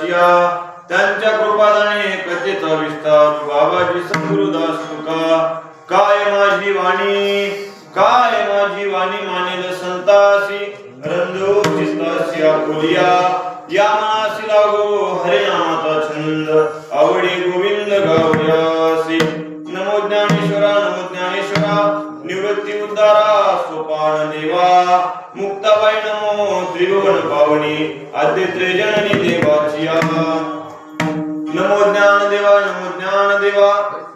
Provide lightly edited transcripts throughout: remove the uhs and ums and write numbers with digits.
दासिया त्यांच्या कृपादाने कथेचा विस्तार बाबाजी सद्गुरुदास तुका काय माझी वाणी मानेल संतासी रंजो चित्तासी आपुलिया या मनासी लागो हरे नामाचा छंद आवडे गोविंद गावयासी नमो ज्ञानेश्वरा निवृत्ती उद्धारा सोपान देवा मुक्ताबाई नमो त्रिभुवन पावनी आद्य जननी देवाची नमो ज्ञान देवा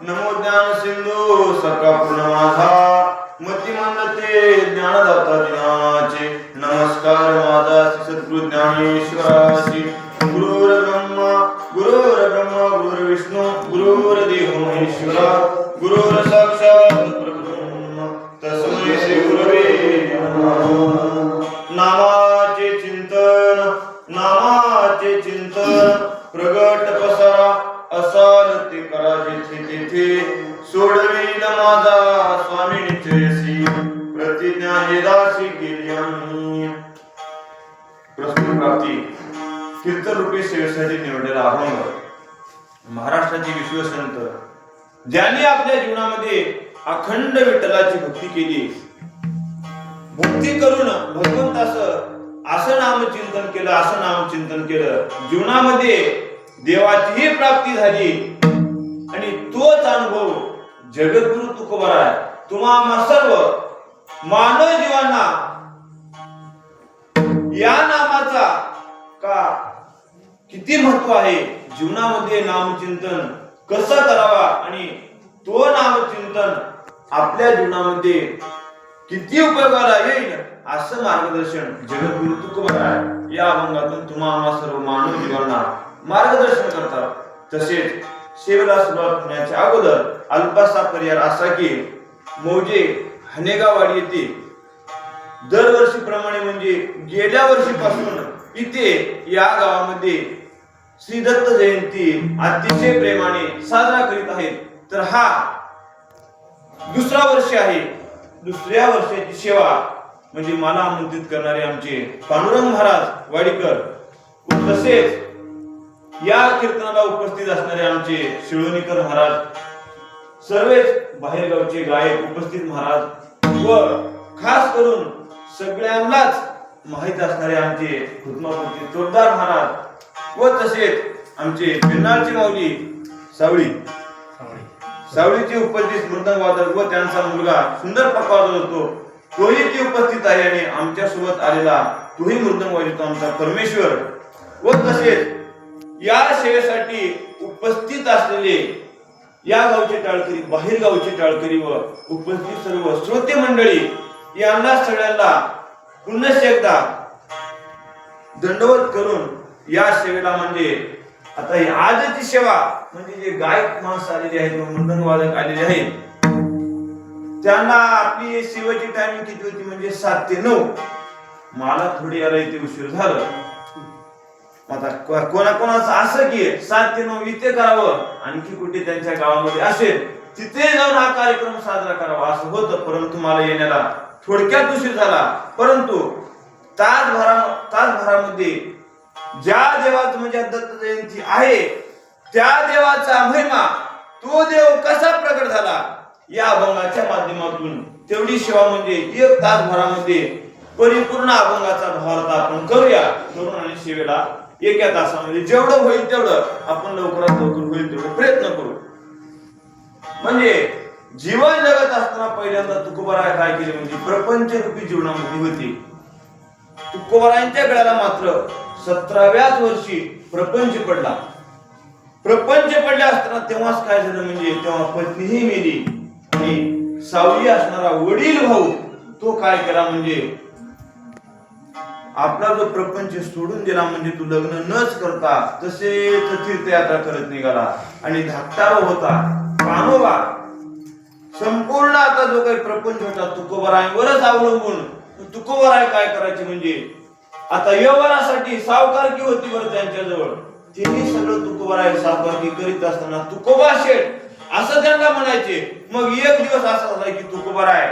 नमो ज्ञान सिंधू सका पूर्ण माझा मतिमंदते ज्ञानदाता दिनाचे नमस्कार माझा सद्गुरु ज्ञानेश्वरासी गुरुर्ब्रह्मा गुरुर्विष्णू गुरुर्देव महेश्वरा गुरुर साक्षात परब्रह्म तस्मै श्री गुरवे नमः नामाचे चिंतन प्रगट पसारा असाल ते करा जेथे तेथे सोडविल माझा स्वामी निश्चयसी प्रतिज्ञा हे दासी केली आम्ही प्रस्तुत प्राप्ती कीर्तन रूपी सेवेसाठी निवडलेला अभंग महाराष्ट्राचे विश्वसंत ज्यांनी आपल्या जीवनामध्ये अखंड विठ्ठलाची भक्ती केली भक्ती करून भगवंताचं असं नामचिंतन केलं जीवनामध्ये देवाचीही प्राप्ती झाली आणि तोच अनुभव जगद्गुरु तुकोबाराय तुम्हा सर्व मानव जीवांना या नामाचा का किती महत्व आहे जीवनामध्ये नामचिंतन कसं करावा आणि तो नामचिंतन आपल्या जीवनामध्ये किती उपयोगाला येईल असं मार्गदर्शन जगद्गुरु तुकोबाराय या अभंगातून तुम्हा सर्व मानव जीवांना मार्गदर्शन करतात। तसेच सेवेला सुरुवात होण्याच्या अगोदर अल्पासा पर्याय असा की मौजे हनेगावाडी येथे दरवर्षीप्रमाणे म्हणजे गेल्या वर्षीपासून इथे या गावामध्ये श्री दत्त जयंती अतिशय प्रेमाने साजरा करीत आहेत। तर हा दुसरा वर्ष आहे। दुसऱ्या वर्षाची सेवा म्हणजे मला आमंत्रित करणारे आमचे पांडुरंग महाराज वाडीकर तसेच या कीर्तनाला उपस्थित असणारे आमचे शिळोणीकर महाराज सर्वच बाहेरगावचे गायक उपस्थित महाराज व खास करून सगळ्यांनाच माहित असणारे आमचे हुतमापूरचे चोरदार महाराज व तसेच आमचे बिन्नाळची माऊली सावळीची उपस्थित मृदंग वादक व त्यांचा मुलगा सुंदर पकवादक होतो तोही ती उपस्थित आहे आणि आमच्या सोबत आलेला तोही मृदंग वाजवतो आमचा परमेश्वर व तसेच या सेवेसाठी उपस्थित असलेले या गावचे टाळकरी बाहेर गावचे टाळकरी व उपस्थित सर्व श्रोते मंडळी यांना सगळ्यांना पुन्हा एकदा दंडवत करून या सेवेला म्हणजे आता ही आजची सेवा म्हणजे जे गायक माणसं आलेले आहेत व मृदंग वादक आलेले आहेत त्यांना आपली सेवेची टायमिंग किती होती म्हणजे 7 ते 9 मला थोडी यायला इथे उशीर झालं। आता कोणाकोणाचं असं की 7 ते 9 इथे करावं आणखी कुठे त्यांच्या गावामध्ये असेल तिथे जाऊन हा कार्यक्रम साजरा करावा असं होतं परंतु मला येण्याला थोडक्यात उशीर झाला। परंतु तासभरामध्ये ज्या देवाचं म्हणजे दत्त जयंती आहे त्या देवाचा महिमा तो देव कसा प्रकट झाला या अभंगाच्या माध्यमातून तेवढी सेवा म्हणजे 1 तासभरामध्ये परिपूर्ण अभंगाचा भावार्थ आपण करूया करून आणि सेवेला 1 तासामध्ये जेवढं होईल तेवढं आपण लवकरात लवकर होईल तेवढं प्रयत्न करू। म्हणजे जीवन जगत असताना पहिल्यांदा तुकोबाराय काय केले म्हणजे प्रपंच रूपी जीवनामध्ये होते। तुकोबारायांच्या गळ्याला मात्र 17व्याच वर्षी प्रपंच पडला। प्रपंच पडले असताना तेव्हाच काय झालं म्हणजे तेव्हा पत्नीही मेली आणि सावली असणारा वडील भाऊ तो काय केला म्हणजे आपला जो प्रपंच सोडून दिला म्हणजे तू लग्न नच करता तसेच तीर्थयात्रा करत निघाला आणि धाकटा होता कान्होबा संपूर्ण आता जो काही प्रपंच होता तुकोबारायांवरच अवलंबून तुकोबाराय काय करायचे म्हणजे आता व्यवहारासाठी सावकारकी होती बरं त्यांच्याजवळ तेही सगळं तुकोबाराय सावकारकी करीत असताना तुकोबा शेठ असं त्यांना म्हणायचे। मग एक दिवस असा झाला की तुकोबाराय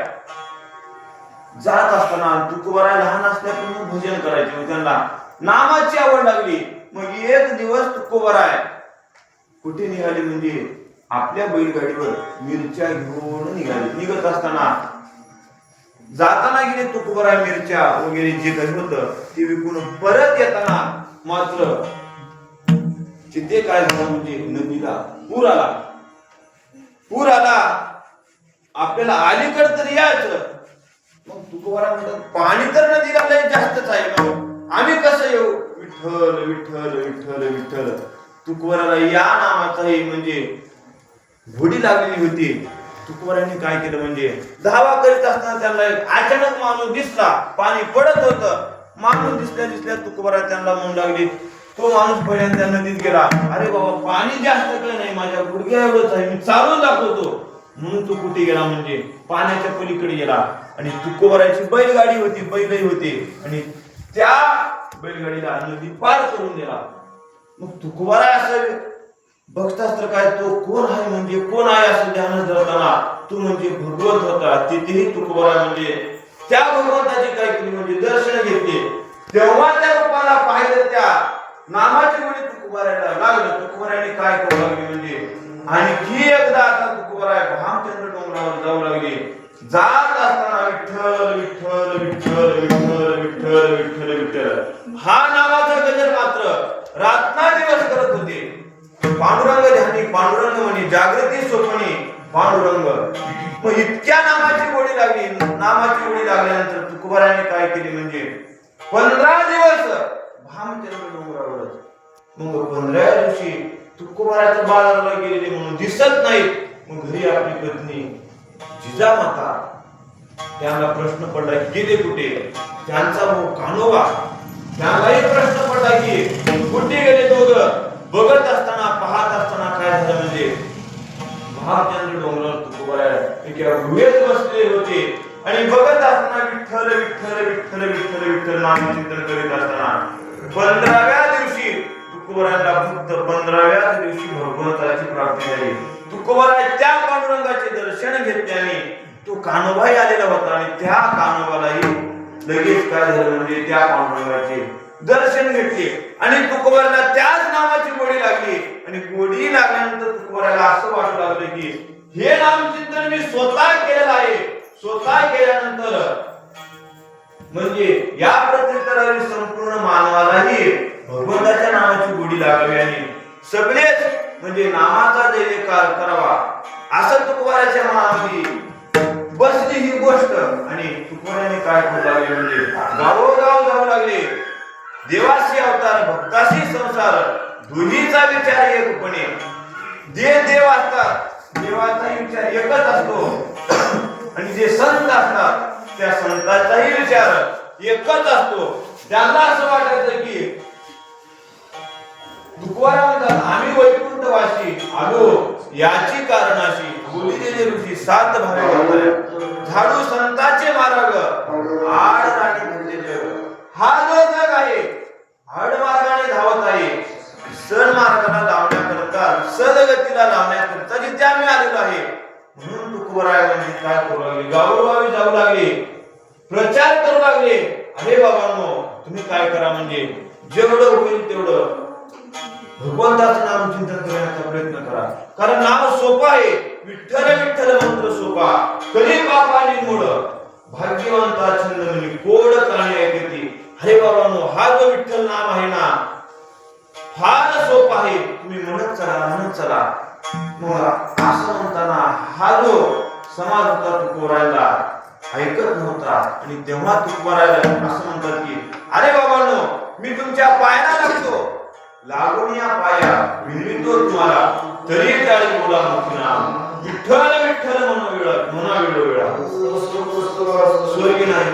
जात असताना तुकोबाराय लहान असल्यापासून भजन करायचे त्यांना नामाची आवड लागली मग एक दिवस तुकोबराय कुठे निघाली म्हणजे आपल्या बैलगाडीवर मिरच्या घेऊन निघत असताना जाताना गेले तुकोबराय मिरच्या वगैरे जे काही होतं ते विकून परत येताना मात्र तिथे काय झालं म्हणजे नदीला पूर आला आपल्याला अलीकडे तर यायचं. मग तुकोबराय म्हणतात पाणी तर नदीला लय जास्तच आहे, मग आम्ही कसं येऊ? विठ्ठल विठ्ठल विठ्ठल विठ्ठल. तुकोबराला या नावाचाही म्हणजे घोडी लागलेली होती. तुकोबरांनी काय केलं म्हणजे धावा करीत असताना त्यांना एक अचानक माणूस दिसला, पाणी पडत होतं. माणूस दिसल्या तुकोबरा त्यांना म्हणू लागली. तो माणूस पहिल्यांदा नदीत गेला. अरे बाबा पाणी जास्त काही नाही, माझ्या गुडघ्या एवढंच आहे, मी चालून दाखवतो. म्हणून तो कुठे गेला म्हणजे पाण्याच्या पलीकडे गेला आणि तुकोबराची बैलगाडी होती, बैलही होते आणि त्या बैलगाडीला नदी पार करून दिला. मग तुकोबरा असं बघताच तर काय तो कोण आहे म्हणजे कोण आहे असं ध्यानात धरताना तो म्हणजे भगवंत होता. तिथेही तुकोबरा म्हणजे त्या भगवंताची काय केली म्हणजे दर्शन घेतले. तेव्हा त्या रूपाला पाहिलं, त्या नामाची गोडी तुकोबराला लागलं. तुकोबराने काय करू लागले म्हणजे आणखी एकदा आता तुकोबरा भामचंद्र डोंगरावर जाऊ लागले. जात असताना विठ्ठल विठ्ठल विठ्ठल विठ्ठल विठ्ठल विठ्ठल विठ्ठल हा नावाचा गजर मात्र रात्रदिवस करत होते. पांडुरंग ध्यानी पांडुरंग म्हणे जागृती स्वप्नी पांडुरंग. मग इतक्या नामाची गोडी लागली. नामाची गोडी लागल्यानंतर तुकोबराने काय केले म्हणजे 15 दिवस भामचंद्र डोंगरावरच. मग 15व्या दिवशी तुकोबराच्या बाळाला गेलेले म्हणून दिसत नाही. मग घरी आपली पत्नी जिजामाता त्यांना प्रश्न पडला की गेले कुठे? त्यांचा भाऊ कान्होबा त्यांनाही प्रश्न पडला की कुठे गेले दोघं? बघत असताना पाहत असताना काय झालं म्हणजे भामचंद्र डोंगरावर तुकोबरा एका गुहेत बसले होते आणि बघत असताना विठ्ठल विठ्ठल विठ्ठल विठ्ठल विठ्ठल नामचिंतन करीत असताना 15व्या दिवशी तुकोबराला फक्त 15व्या दिवशी भगवंताची प्राप्ती झाली. तुकोबरा त्या पांडुरंगाचे दर्शन घेतल्याने तो कान्होबाई आलेला होता आणि त्या कान्होबालाही लगेच काय झालं म्हणजे त्या पांडुरंगाचे दर्शन घेतले आणि तुकोबराला त्याच नावाची गोडी लागली. आणि गोडी लागल्यानंतर तुकोबराला असं वाटू लागलं की हे नामचिंतन मी स्वतः केलेलं आहे. स्वतः केल्यानंतर म्हणजे या प्रत्येकाला संपूर्ण मानवालाही भगवंताच्या नावाची गोडी लागावी आणि सगळेच म्हणजे नामाचा जयकार करावा असं तुकोबराच्या मनामध्ये बसली ही गोष्ट. आणि तुकोबराने काय करू लागले म्हणजे गावोगाव जाऊ लागले. देवाशी अवतार भक्ताशी संसार दोन्हीचा विचार एकपणे. देव असतात देवाचाही विचार एकच असतो आणि जे संत असतात त्या संतांचाही विचार एकच असतो. त्यांना असं वाटायचं की तुकोबरा म्हणतात आम्ही वैकुंठवासी आलो याची कारणाशी बोलिलेले ऋषी 7 भावे वापरले. झाडू संतांचे मार्ग आड राणी भरलेले. हा जो जग आहे आड मार्गाने धावत आहे. सड मार्गाला लावण्याकरता सदगतीला लावण्याकरता जिथे आम्ही आलेलो आहे. म्हणून तुकोबरा म्हणजे काय करू लागले गावोगावी जाऊ लागले. प्रचार करू लागले. अरे बाबांनो तुम्ही काय करा म्हणजे जेवढं होईल तेवढं भगवंताचं नाम चिंतन करण्याचा प्रयत्न करा. कारण नाव सोपं आहे. विठ्ठल विठ्ठल मंत्र सोपा कधी पापानी मूळ भाग्यवंता छंद म्हणी कोड काणे ऐकती. अरे बाबांनो हा जो विठ्ठल नाम आहे ना फार सोपा आहे. तुम्ही म्हणत चला. मग असं म्हणताना हा जो समाज होता तुकोबराला ऐकत नव्हता आणि तेव्हा तुकोबराला असं म्हणतात की अरे बाबांनो मी तुमच्या पायाला लागतो. लागून या पाया विनवितो तुम्हाला तरी टाळी बोला मोठी नाम. विठ्ठल विठ्ठल म्हणा वेळोवेळा स्वर्गी नाही.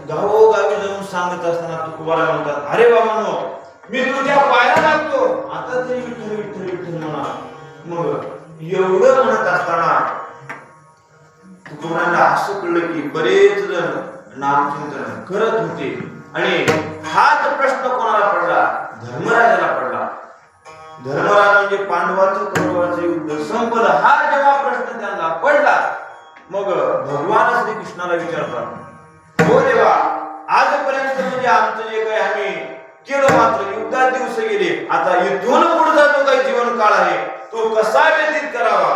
गावोगावी जाऊन सांगत असताना तुकोबरा म्हणतात अरे बाबांनो मी तुझ्या पायाला लागतो. आता तरी विठ्ठल विठ्ठल विठ्ठल म्हणा. मग एवढं म्हणत असताना तुकोबराला असं कळलं की बरेच जण नामचिंतन करत होते आणि हाच प्रश्न कोणाला पडला? धर्मराजाला पडला. धर्मराज म्हणजे पांडवाचं कौरवाचं युद्ध संपलं हा जेव्हा प्रश्न त्यांना पडला मग भगवान श्री कृष्णाला विचारतात हो देवा आजपर्यंत म्हणजे आमचं जे काही आम्ही केलं मात्र युद्धात दिवस गेले, आता इथून पुढचा जो काही जीवन काळ आहे तो कसा व्यतीत करावा.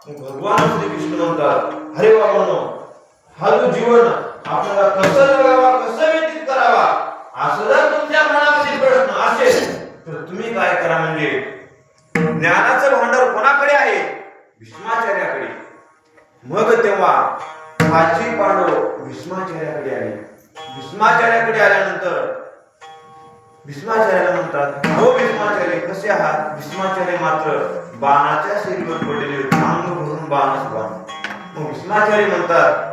भगवान श्रीकृष्ण म्हणतात, अरे बाबांनो, हा जो जीवन आपल्याला कसं जगावा, कसं व्यतीत करावा, असं जर तुमच्या मनामध्ये प्रश्न असेल तर तुम्ही काय करा, म्हणजे ज्ञानाचं भांडार कोणाकडे आहे? भीष्माचार्याकडे. मग तेव्हा हाची पांडव भीष्माचार्याकडे आले. भीष्माचार्याकडे आल्यानंतर भीष्माचार्याला म्हणतात, हो भीष्माचार्य कसे आहात? भीष्माचार्य मात्र बाणाच्या शरीरावर पडलेले होते, अंग भरून बाणच बाण. मग भीष्माचार्य म्हणतात,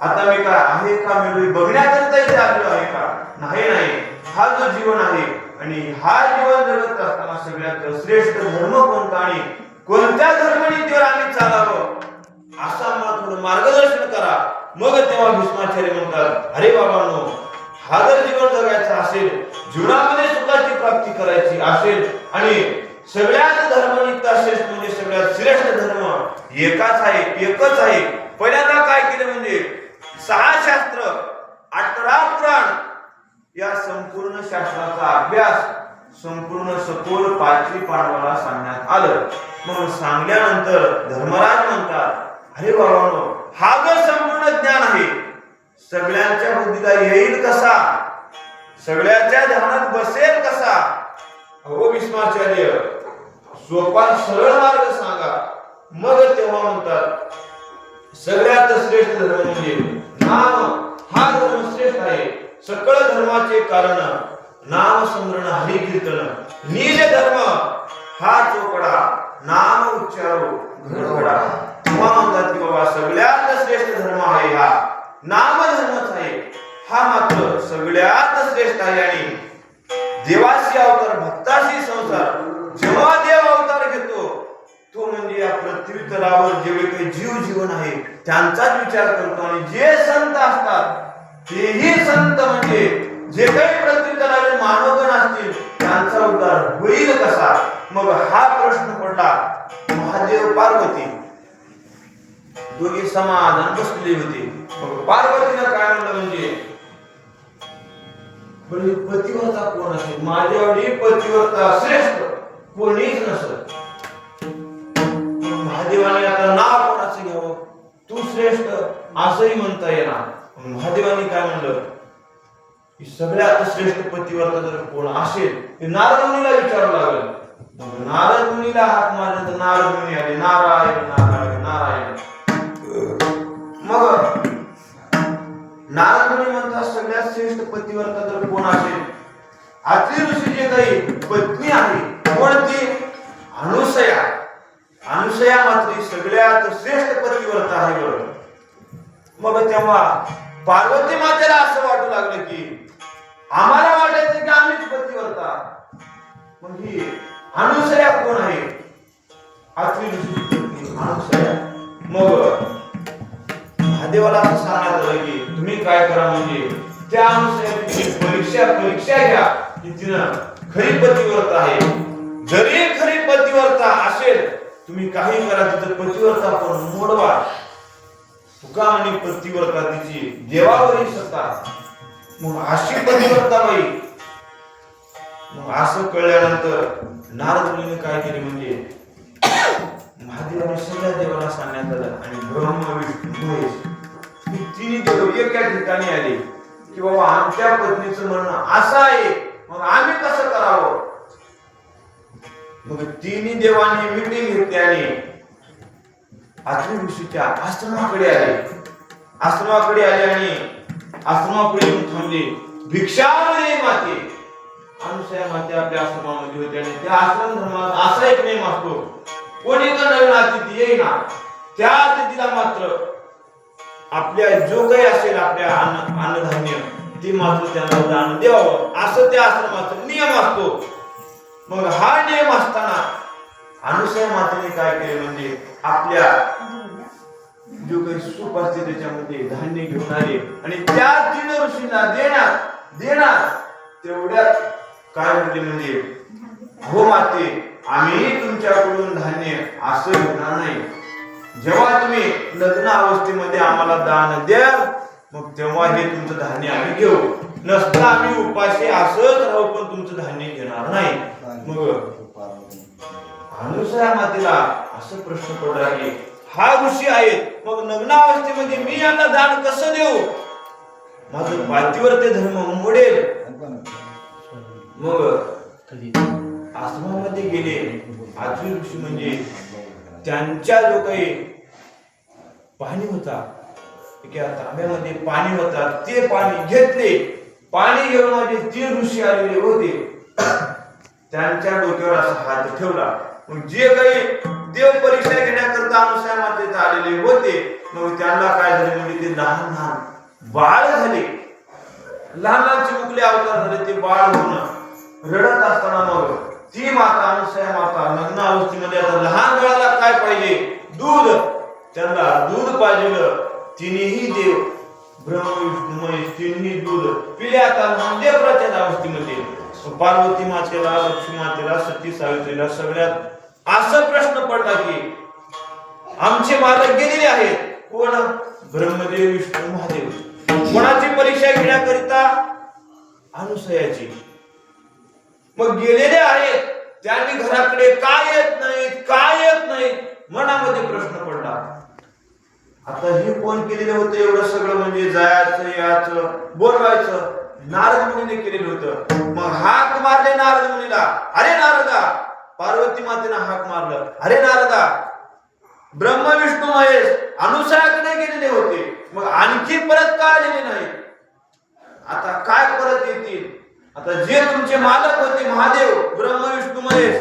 आता मी काय आहे का मी बघण्याकरता इथे आलेलो आहे का? नाही नाही, हा जो जीवन आहे आणि हा जीवन जगत असताना सगळ्यात श्रेष्ठ धर्म कोणता आणि कोणत्या धर्मनीतीवर आम्ही चालावं असं आम्हाला थोडं मार्गदर्शन करा. मग तेव्हा भीष्माचार्य म्हणतात, अरे बाबांनो, हा जर जीवन जगायचं असेल, जीवनामध्ये सुखाची प्राप्ती करायची असेल आणि सगळ्यात धर्मनिष्ठ श्रेष्ठ म्हणजे सगळ्यात श्रेष्ठ धर्म एकच आहे. पहिल्यांदा काय केलं म्हणजे 6 शास्त्र 18 पुराण या संपूर्ण शास्त्राचा अभ्यास संपूर्ण सखोल पाचवी पांडवाला सांगण्यात आलं. मग सांगल्यानंतर धर्मराज म्हणतात, अरे बाबांनो, हा जो संपूर्ण ज्ञान आहे सगळ्यांच्या बुद्धीला येईल कसा, सगळ्याच्या ध्यानात बसेल कसा? अहो भीष्माचार्य, सोपा सरळ मार्ग सांगा. मग तेव्हा म्हणतात, सगळ्यात श्रेष्ठ धर्म म्हणजे नाम, हा धर्म श्रेष्ठ आहे. सकळ धर्माचे कारण नाम स्मरण हरि कीर्तन. नीज धर्म हा चोपडा, नाम उच्चारो घडवडा. तेव्हा म्हणतात की बाबा सगळ्यात श्रेष्ठ धर्म आहे हा नाम धर्मच आहे. हा मात्र सगळ्यात श्रेष्ठ आहे आणि देवाशी अवतार भक्ताशी संसार. जेव्हा देव अवतार घेतो तो म्हणजे या पृथ्वी तलावर जेवढे काही जीवन आहे त्यांचाच विचार करतो. आणि जे संत असतात तेही संत म्हणजे जे काही पृथ्वी तलावर मानवगण असतील त्यांचा उद्धार होईल कसा? मग हा प्रश्न पडला. महादेव पार्वती दोघे समाधान बसलेले होते. मग पार्वतीनं काय म्हणलं म्हणजे पतिव्रता कोण असेल? माझ्यावडी पतिव्रता श्रेष्ठ कोणीच नसत. महादेवाने आता नाव कोणाचं घ्यावं? तू श्रेष्ठ असंही म्हणता येणार. महादेवाने काय म्हणलं की सगळ्यात श्रेष्ठ पतिव्रता जर कोण असेल ते नारद मुनीला विचारावं लागलं. मग नारद मुनीला हात मारले तर नारद मुनी आले, नारायण नारायण नारायण. मग नारद मुनी म्हणतात सगळ्यात श्रेष्ठ पतिव्रता जर कोण असेल, अत्रि ऋषी जे काही पत्नी आहे कोणती? अनुसया. अनुसया मात्र सगळ्यात श्रेष्ठ पतिव्रता आहे. बरोबर. मग तेव्हा पार्वती मातेला असं वाटू लागलं की आम्हाला वाटायचं की आम्हीच पतिव्रता, मग ही अनुसया कोण आहे? अत्रि ऋषी पत्नी अनुसया. मग महादेवाला असं सांगण्यात आलं की तुम्ही काय करा, म्हणजे त्या अनुसयाची परीक्षा घ्या की तिनं खरी पतिव्रता आहे. जरी खरी पतिव्रता असेल तुम्ही काही करा, तिथं पतिव्रता पण मोडवा. तुका आणि पतिव्रता तिची देवावरील सत्ता. मग अशी पतिव्रता बाई. मग असं कळल्यानंतर नारद मुनीने काय केले म्हणजे महादेवाने सगळ्या देवाला सांगण्यात आलं आणि ब्रह्मा विष्णू महेश तिन्ही देव एका ठिकाणी आले की बाबा आमच्या पत्नीचं म्हणणं असं आहे, मग आम्ही कसं करावं? मग तिन्ही देवांनी मीटिंग घेतली आणि अत्रि ऋषीच्या आश्रमाकडे आले. आश्रमाकडे आले आणि आश्रमापुढे येऊन थांबले. भिक्षावरी माते. अनुसया माते आपल्या आश्रमामध्ये होते आणि त्या आश्रम धर्मात असा एक नियम असतो, कोणी तर नवीन अतिथी येईना त्या अतिथीला मात्र आपल्या जो काही असेल आपल्या अन्नधान्य ते मात्र त्यांना दान द्यावं, असं त्या आश्रमाचा नियम असतो. मग हा नियम असताना अनुसया मातेने काय केले म्हणजे आपल्या जो काही सूप असते त्याच्यामध्ये धान्य घेऊन आले आणि त्या 3 ऋषींना देणार. तेवढ्यात काय म्हणते म्हणजे हो माते, आम्ही तुमच्याकडून धान्य असं घेणार नाही. जेव्हा तुम्ही लग्न अवस्थेमध्ये आम्हाला दान द्याल मग तेव्हा हे तुमचं धान्य आम्ही घेऊ. नसता आम्ही उपाशी असंच राहू पण तुमचं धान्य घेणार नाही. मग अनुसूया मातेला असं प्रश्न पडला की हा ऋषी आहेत, मग नग्नावस्थेमध्ये मी यांना दान कसं देऊ? माझं पाठीवर ते धर्म मोडेल. मग आश्रमामध्ये गेले. आजी ऋषी म्हणजे त्यांच्या जो काही पाणी होता, एका तांब्यामध्ये पाणी होता, ते पाणी घेतले. पाणी घेऊन माझे 3 ऋषी आलेले होते. त्यांच्या डोक्यावर असा हात ठेवला. मग जे काही देव परीक्षा घेण्याकरता अनुसूया मातेचे आलेले होते, मग त्यांना काय झाले म्हणजे ते लहान लहान बाळ झाले. लहान लहान चिमुकले अवतार झाले. ते बाळ होऊन रडत असताना मग ती माता अनुसूया माता नग्न अवस्थेमध्ये आता लहान बाळाला काय पाहिजे? दूध. त्यांना दूध पाहिजे. तिन्ही देव ब्रह्म विष्णू महेश तिन्ही दूध पिले. आता नंदेवराच्या अवस्थेमध्ये पार्वती मातेला, लक्ष्मी मातेला, सती सावित्रीला सगळ्यात असं प्रश्न पडला की आमचे मालक गेलेले आहेत. कोण? ब्रह्मदेव, विष्णू, महादेव. कोणाची परीक्षा घेण्याकरिता? अनुसूयाची. मग गेलेले आहेत, त्यांनी घराकडे काय येत नाहीत, काय येत नाहीत? मनामध्ये प्रश्न पडला. आता हे कोण केलेलं होतं एवढं सगळं? म्हणजे जायचं याचं बोलवायचं नारद मुनीने केलेलं होतं. मग हाक मारले नारद मुनीला. अरे नारदा, पार्वती मातेनं हाक मारलं. अरे नारदा, ब्रह्म विष्णू महेश अनुसूयाकडे गेलेले होते, मग आणखी परत का आलेले नाही? आता काय परत येतील? आता जे तुमचे मालक होते महादेव, ब्रह्म विष्णू महेश,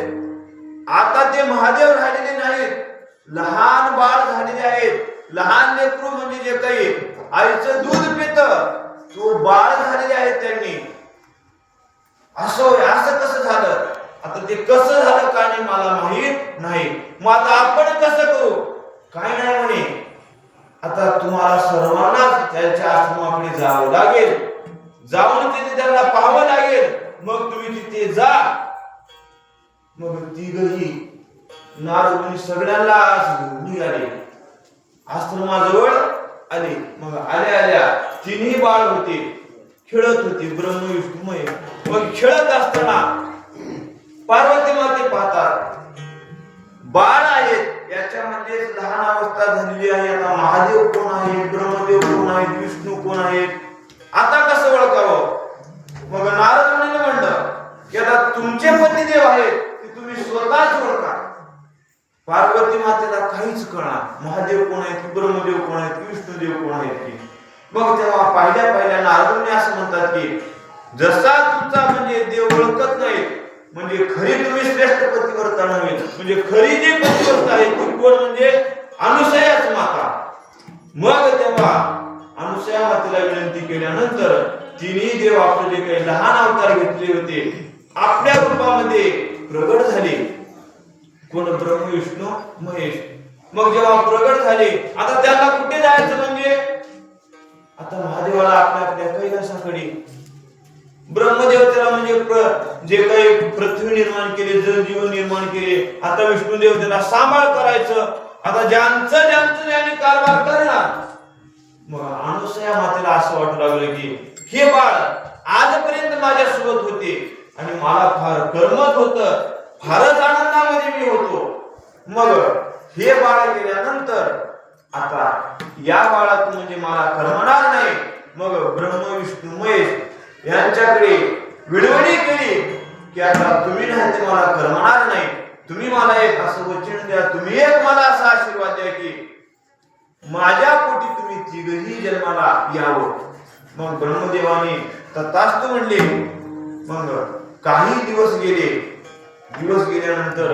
आता ते महादेव राहिलेले नाहीत. लहान बाळ झालेले आहेत. लहान लेकरू म्हणजे जे काही आईचं दूध पित तो बाळ झालेले आहेत त्यांनी. असं कसं झालं? आता ते कसं झालं का नाही मला माहित नाही. मग आता आपण कसं करू? काय नाही म्हणे, आता तुम्हाला सर्वांना त्यांच्या आश्रमाकडे जावं लागेल. जाऊन तिथे त्यांना पाहावं लागेल. मग तुम्ही तिथे जा. मग तिघही नारद मुनी सगळ्यांना निघाले, आश्रमाजवळ आले. मग आल्या तिन्ही बाळ होते, खेळत होते, ब्रह्म विष्णू महेश. मग खेळत असताना पार्वती माते पाहतात बाळ आहेत, याच्यामध्ये लहान अवस्था झालेली आहे. आता महादेव कोण आहे, ब्रह्मदेव कोण आहेत, विष्णू कोण आहेत, आता कसं ओळखावं? मग नारद मुनीने म्हणलं की आता तुमचे पतिदेव आहेत ते तुम्ही स्वतःच ओळखा. पार्वती मातेला काहीच कळणार, महादेव कोण आहेत, ब्रह्मदेव कोण आहेत, विष्णुदेव कोण आहेत की. मग तेव्हा पहिल्या नारद मुनी असं म्हणतात की जसा तुमचा म्हणजे देव ओळखत नाही, म्हणजे खरी तुम्ही श्रेष्ठ पतिव्रता नव्हे, म्हणजे खरी जी पतिव्रता आहे ती कोण? म्हणजे अनुसूयाच माता. मग तेव्हा अनुसूया मातेला विनंती केल्यानंतर तिन्ही देव आपले जे काही लहान अवतार घेतले होते आपल्या रूपामध्ये प्रगट झाले. कोण? ब्रह्म विष्णू महेश. मग जेव्हा प्रगट झाले, आता त्यांना कुठे जायचं? म्हणजे आता महादेवाला आपल्या कैलासाकडे, ब्रह्मदेव त्याला म्हणजे जे काही पृथ्वी निर्माण केले, जलजीवन निर्माण केले, आता विष्णुदेव त्याला सांभाळ करायचं. आता ज्यांचं ज्यांनी कारभार करणार. मग अनुसूया मातेला असं वाटू लागलं की हे बाळ आजपर्यंत माझ्या सोबत होते आणि मला फार करमत होतं, फारच आनंदामध्ये मी होतो. मग हे बाळ गेल्यानंतर आता या बाळातून म्हणजे मला करमणार नाही. मग ब्रह्म विष्णू महेश यांच्याकडे विनवणी केली की आता तुम्ही नाही ते मला करमणार नाही, तुम्ही मला एक असं वचन द्या, तुम्ही एक मला असा आशीर्वाद द्या की माझ्या पोटी तुम्ही तिघही जन्माला यावं. मग ब्रह्मदेवाने तथास्तु म्हणले. मग काही दिवस गेल्यानंतर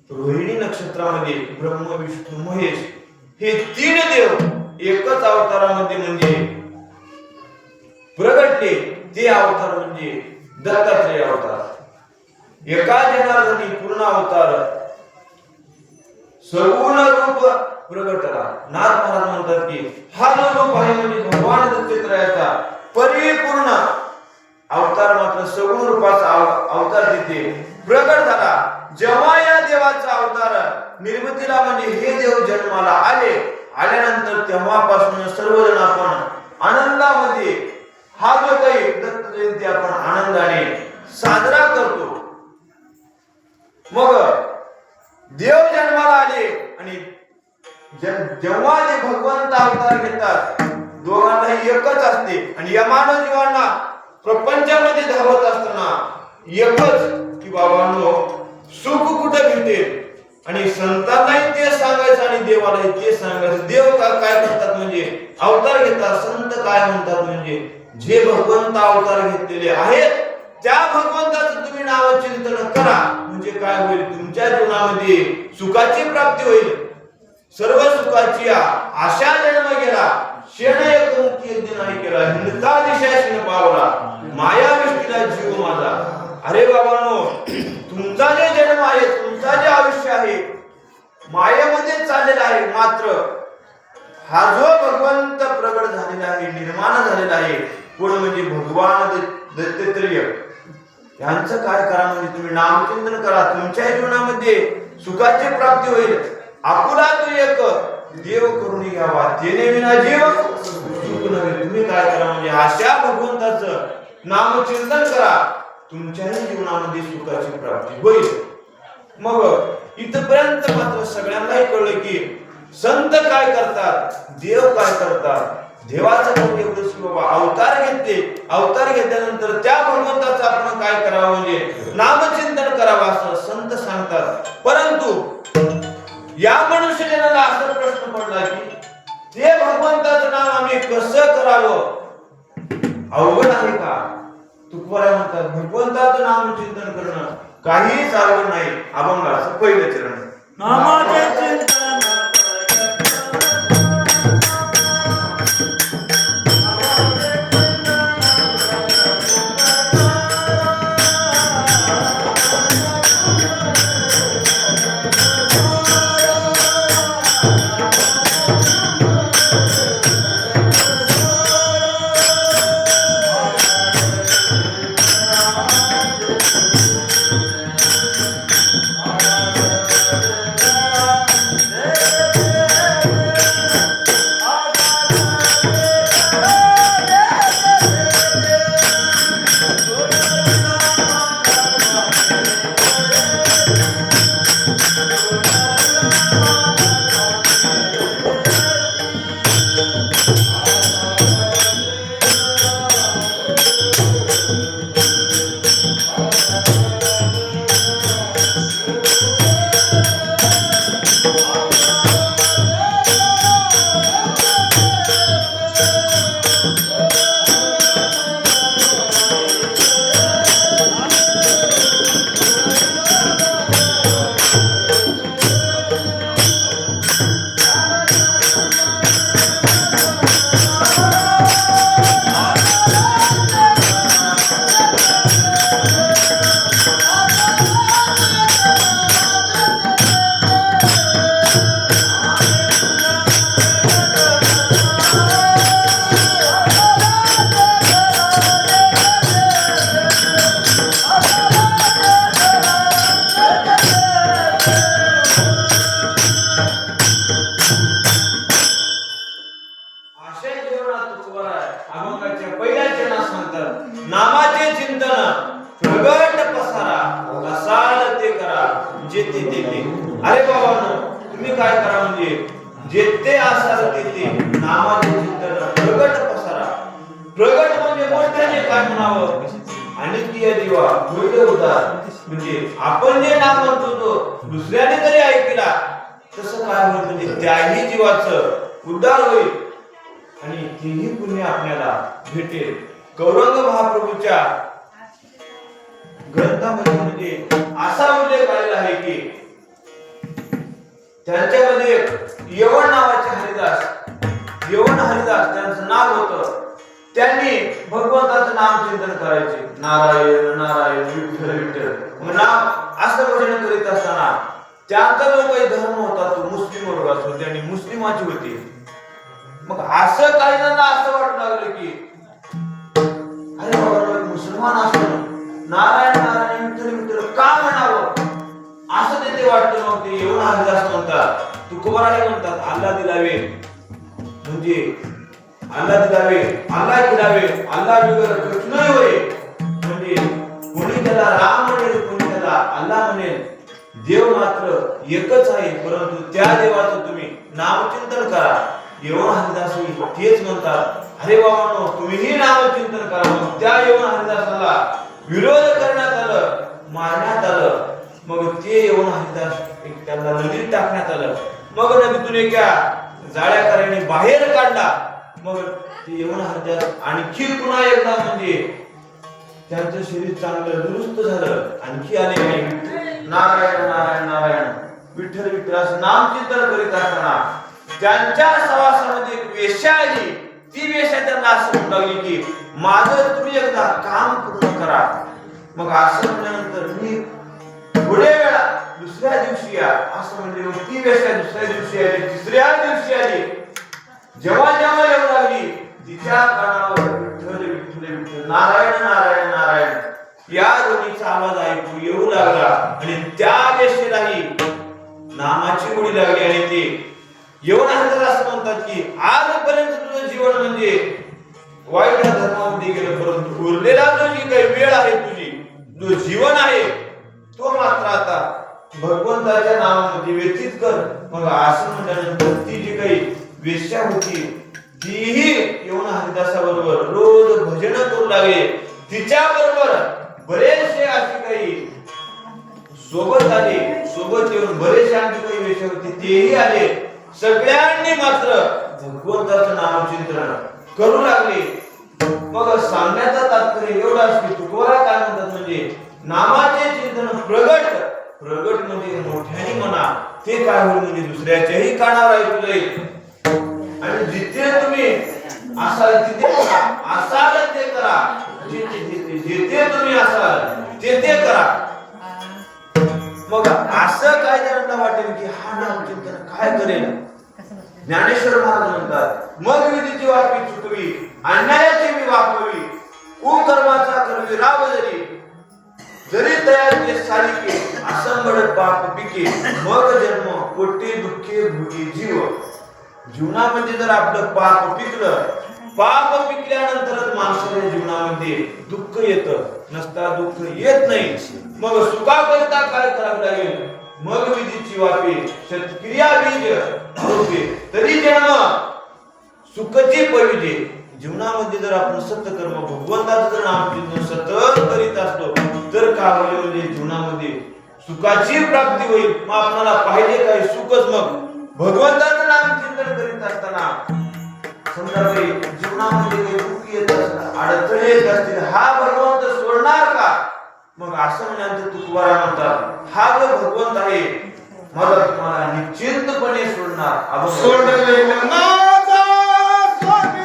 रोहिणी नक्षत्रामध्ये ब्रह्म विष्णू महेश हे 3 देव एकच अवतारामध्ये म्हणजे प्रगटले. ते अवतार म्हणजे दत्तात्रेय अवतार. एका जनार्दनी पूर्ण अवतार सगुण रूप प्रगटला. नाथ महाराज म्हणतात की हा जो रूप आहे म्हणजे भगवान दत्तात्रेयाचा परिपूर्ण अवतार, मात्र सगुण रूपाचा अवतार तिथे प्रगट झाला. जेव्हा या देवाचा अवतार निर्मितीला म्हणजे हे देव जन्माला आल्यानंतर तेव्हापासून सर्वजण आपण आनंदामध्ये हा जो काही दत्त जयंती आपण आनंदाने साजरा करतो, मग देव जन्माला आले आणि जेव्हा ते भगवंत अवतार घेतात दोघांनाही एकच असते आणि या मानव जीवांना प्रपंचामध्ये धावत असताना एकच की बाबांनो सुख कुठे भेटेल आणि संतांनाही ते सांगायचं आणि देवालाही ते सांगायचं. देव काय करतात म्हणजे अवतार घेतात, संत काय म्हणतात म्हणजे जे भगवंत अवतार घेतलेले आहेत त्या भगवंताचं तुम्ही नामचिंतन करा म्हणजे काय होईल, तुमच्या जीवनामध्ये सुखाची प्राप्ती होईल. सर्व सुखाची आशा जन्म गेला, शेण एक यज्ञ नाही केला, हिंदता दिशा शिन पावला, माया विष्टीला जीव माझा. अरे बाबांनो, तुमचा जे जन्म आहे, तुमचा जे आयुष्य आहे मायेमध्ये चाललेला आहे, मात्र हा जो भगवंत प्रगट झालेला आहे, निर्माण झालेला आहे, कोण म्हणजे भगवान दत्तात्रेय, यांचं काय करा म्हणजे तुम्ही नामचिंतन करा, तुमच्या जीवनामध्ये सुखाची प्राप्ती होईल. आपुला तो एक देव करून घ्यावा, तेने विना जीव सुख नव्हे. तुम्ही काय करा म्हणजे अशा भगवंताचं नामचिंतन करा, तुमच्याही जीवनामध्ये सुखाची प्राप्ती होईल. मग इथपर्यंत मात्र सगळ्यांनाही कळलं की संत काय करतात, देव काय करतात. देवाचं काम एवढंच की बाबा अवतार घेतले, अवतार घेतल्यानंतर त्या भगवंताचं आपण काय करावं म्हणजे नामचिंतन करावं असं संत सांगतात. परंतु या मनुष्य जनाला असा प्रश्न पडला की ते भगवंताचं नाम आम्ही कसं करावं, अवघड आहे का? तुकोबाराय म्हणतात भगवंताचं नामचिंतन करणं काहीच अवघड नाही. अभंगाचं पहिलं चरण नामाचे चिंतन नामाचे चिंतन प्रगट पसारा कसाल ते करा जेते तेते. अरे बाबांनो, तुम्ही काय करा म्हणजे जेते असाल तेते नामाचे चिंतन प्रगट पसारा. प्रगट म्हणजे मोठ्याने काय म्हणावं, अनित्य दिवा होईल उदार. म्हणजे आपण जे नाम म्हणतो तो दुसऱ्याने जरी ऐकला तसं काय होईल म्हणजे त्याही जीवाचं उद्धार होईल आणि तेही पुण्य आपल्याला भेटेल. गौरंग महाप्रभूच्या ग्रंथामध्ये म्हणजे असा उल्लेख आलेला आहे की त्यांच्यामध्ये यवन नावाचे हरिदास त्यांचं नाव होतं. त्यांनी भगवंताचं नाम चिंतन करायचे, नारायण नारायण विठ्ठल विठ्ठल नाम असं भजन करीत असताना त्यांचा जो काही धर्म होता तो मुस्लिम वर्गाचा होता, त्यांनी मुस्लिमाची होती. मग असं काही जणांना असं वाटू लागलं की अरे बाबा मुसलमान असतो नारायण नारायण विठ्ठल विठ्ठल का म्हणावं असं ते वाटतं. मग ते येऊन हरिदास म्हणतात, तुकोबाराय म्हणतात, अल्ला दिलावे म्हणजे अल्लाह दिलावे, अल्लाह खिलावे, अल्लाह बिगर कुछ नाही होय. म्हणजे कोणी त्याला राम म्हणेल, कोणी त्याला अल्लाह म्हणेल. देव मात्र एकच आहे, परंतु त्या देवाचं तुम्ही नामचिंतन करा. यवन हरिदासही तेच म्हणतात, अरे बाबांनो तुम्हीही नामचिंतन करा. मग त्या यवन हरिदासाला विरोध करण्यात आलं, मारण्यात आलं. मग ते यवन हरिदास त्यांना नदीत टाकण्यात आलं. मग नदीतून एका जाळ्या कराने बाहेर काढला. मग ते यवन हरिदास आणखी पुन्हा एकदा म्हणजे त्यांचं शरीर चांगलं दुरुस्त झालं. आणखी आले नारायण नारायण नारायण विठ्ठल विठ्ठल असं नामचिंतन करीत असताना त्यांच्या सवासामध्ये एक वेश्या आली. ती वेश्या त्यांना असं म्हणू लागली की माझं तुम्ही एकदा काम पूर्ण करा. मग असं म्हणल्यानंतर मी थोड्या वेळा दुसऱ्या दिवशी या असं म्हणजे मग ती वेश्या दुसऱ्या दिवशी आली, तिसऱ्या दिवशी आली. जेव्हा जेव्हा येऊ लागली तिच्या कानावर विठ्ठल विठ्ठल विठ्ठल नारायण नारायण नारायण या ध्वनीचा आवाज ऐकू येऊ लागला. आणि त्या वेश्येलाही नामाची गोडी लागली. आणि ते यवन हरिदास असं म्हणतात की आजपर्यंत तुझं जीवन म्हणजे वाईट धर्मामध्ये गेलं, परंतु उरलेला जो जी काही वेळ आहे तुझी, जो जीवन आहे तो मात्र आता भगवंताच्या नावामध्ये व्यतीत कर. मग असं म्हटल्यानंतर ती जी काही वेश्या होती तीही यवन हरिदासाबरोबर रोज भजन करू लागले. तिच्या बरोबर बरेचसे असे काही सोबत आले. सोबत येऊन बरेचसे आणखी काही वेश्या होते तेही आले. सगळ्यांनी मात्र भगवंताचं नामचिंतन करू लागले. मग सांगण्याचा तात्पर्य एवढाच की तुकोबा काय म्हणतात म्हणजे नामाचे चिंतन प्रगट प्रगट म्हणजे मोठ्याने म्हणा. ते काय होईल म्हणजे दुसऱ्याच्याही कानावर ऐकू जाईल. आणि जिथे तुम्ही असाल तिथे करा, असाल ते करा. जिथे तुम्ही असाल तेथे करा. मग असं काय जणांना वाटेल की हा नामचिंतन काय करेल. ज्ञानेश्वर महाराज म्हणतात मग विधीची वापी चुकवी, अन्यायाची मी वापवी. कुकर्माचा करवी राव जरी, जरी तयार सारिके असंबड पाप पिके. मग जन्म कोटी दुःखे भोगी जीव. जीवनामध्ये जर आपलं पाप पिकलं, पाप पिकल्यानंतरच माणसाच्या जीवनामध्ये दुःख येतं, नसता दुःख येत नाही. मग सुखाकरिता काय करावं लागेल. मग विधीची वापे सत्क्रिया बीज आरोपे, तरी जन्म सुखची पविजे. जीवनामध्ये जर आपण सत्कर्म भगवंताचं जर नामचिंतन सतत करीत असतो तर काय होईल म्हणजे जीवनामध्ये सुखाची प्राप्ती होईल. मग आपल्याला पाहिजे काय सुखच. मग भगवंताचं नामचिंतन करीत असताना समजा काही जीवनामध्ये काही दुःख येत असतात, अडथळे येत असतील, हा भगवंत सोडणार का. मग असं म्हणल्यानंतर तुकोबा म्हणतात हा जो भगवंत आहे मला तुम्हाला निश्चितपणे सोडणार. सोडले माझा स्वामी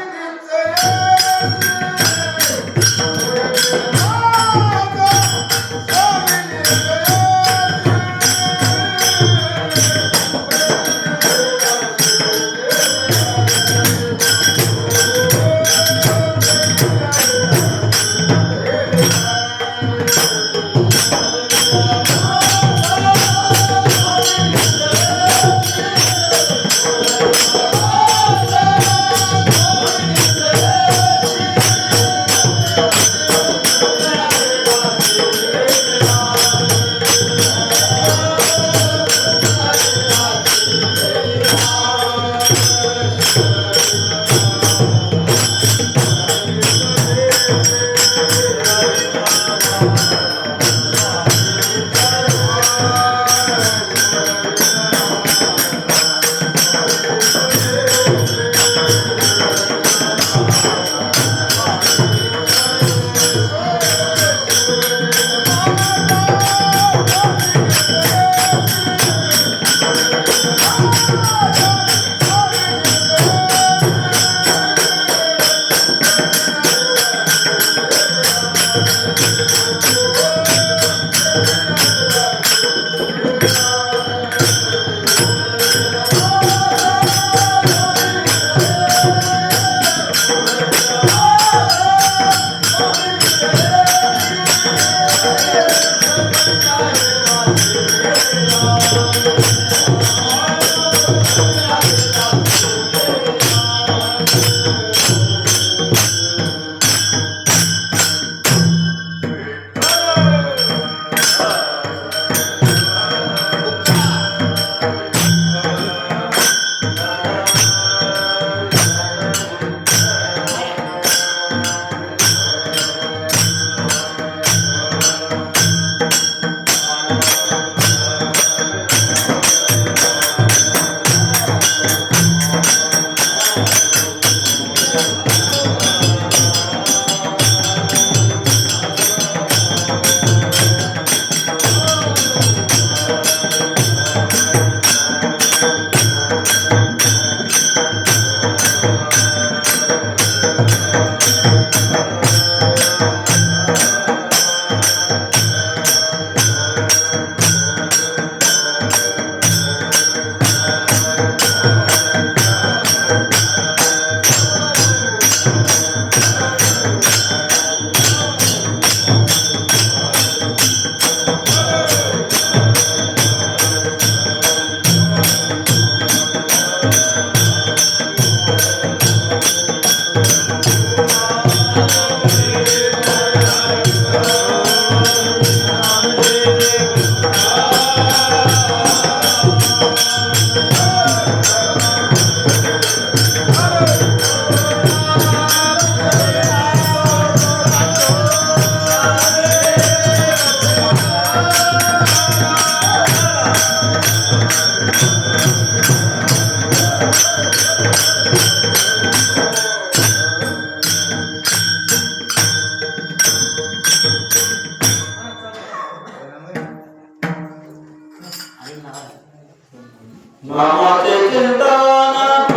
नामाचे चिंतन